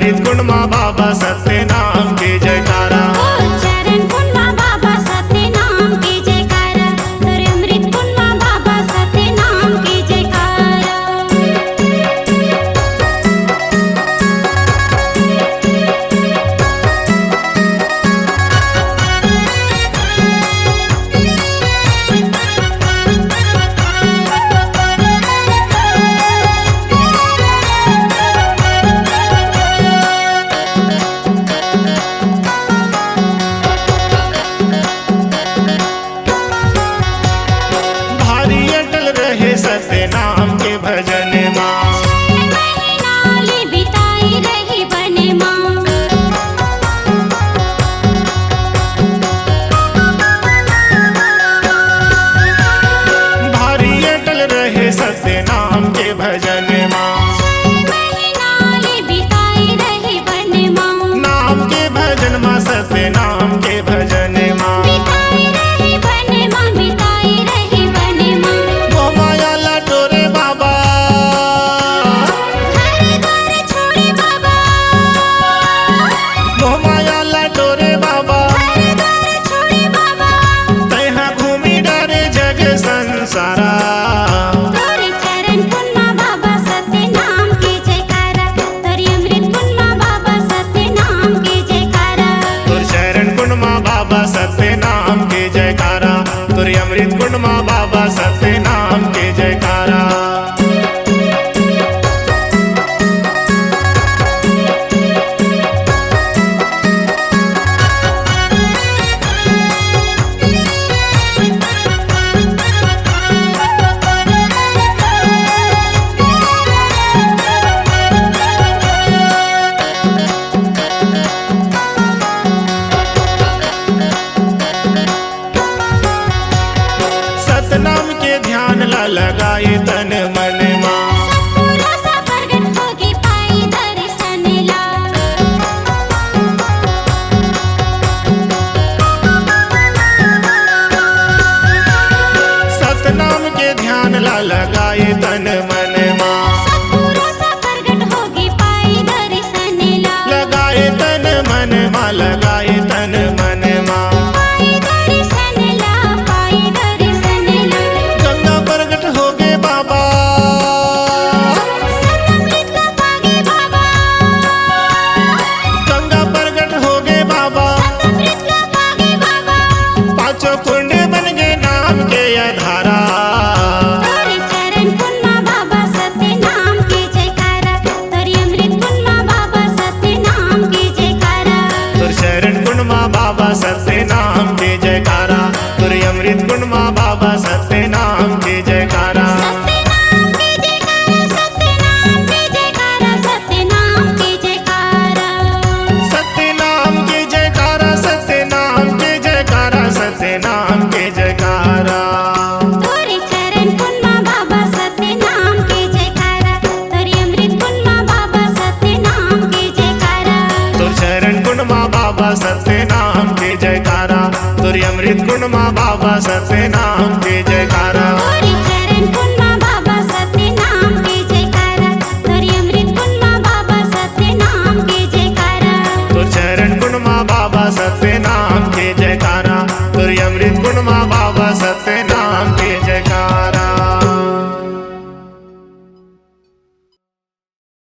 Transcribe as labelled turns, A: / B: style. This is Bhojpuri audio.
A: अमृत कुंड माँ बाबा सत्य नाम के जयकारा।
B: चरण कुंड माँ बाबा सत्य नाम के जयकारा, तोरे अमृत कुंड माँ बाबा सत्य नाम के जयकारा।
A: भारी अटल रहे सत्य नाम के भजन माँ।
B: महीना ले बिताई रही बने माँ,
A: भारी अटल रहे सत्य नाम के भजन माँ।
B: महीना ले बिताई रही बने माँ,
A: नाम के भजन माँ सत्य नाम के भजन माँ।
B: बिताई रही बने माँ, बिताई रही बने माँ।
A: मोह माया लटोरे बाबा,
B: घर द्वार छोड़े बाबा,
A: मोह माया लटोरे बाबा।
B: घर द्वार छोड़े बाबा।
A: तैहा घूमी डरे जग संसारा।
B: तोरे चरण कुंड माँ बाबा सत्य नाम के जयकारा, तोरे अमृत कुंड माँ बाबा सत्य नाम के जयकारा।
A: तुर शरण कुंड माँ बाबा सत्य नाम के जयकारा। तुर अमृत कुंड माँ बाबा सत्य नाम के जयकारा। सतनाम के ध्यान ला लगाए तन मन माँ।
B: पूरा सा प्रगट होगी पाई दर्शन ला,
A: सतनाम के ध्यान ला लगाए तन मन माँ।
B: पूरा सा प्रगट होगी पाई दर्शन ला,
A: लगाए तन मन माँ, लगाए तन मन माँ।
B: पाई दर्शन ला, पाई दर्शन ला।
A: गंगा प्रगट हो गए बाबा,
B: सतअमृत का पागे बाबा,
A: गंगा प्रगट हो गए बाबा।
B: सतअमृत का पागे बाबा।
A: पांचों कुंड बन गए नाम के आधारा।
B: तोरे चरण कुंड माँ बाबा सत्य नाम के जयकारा, तोरे अमृत कुंड माँ बाबा सत्य नाम के जयकारा।
A: तुर शरण कुंड माँ बाबा सत्य नाम के जयकारा। तुर अमृत कुंड माँ बाबा सत्य नाम के जयकारा।
B: सत्य नाम के जयकारा, सत्य नाम के जयकारा, सत्य नाम के जयकारा।
A: सत्य नाम के जयकारा, सत्य नाम के जयकारा, सत्य नाम के जयकारा।
B: तोरे चरण कुंड माँ बाबा सत्य नाम के जयकारा, तोरे अमृत कुंड माँ बाबा सत्य नाम के जयकारा।
A: तुर शरण कुंड माँ बाबा सत्य नाम के जयकारा। तुर अमृत कुंड माँ बाबा सत्य नाम के जयकारा।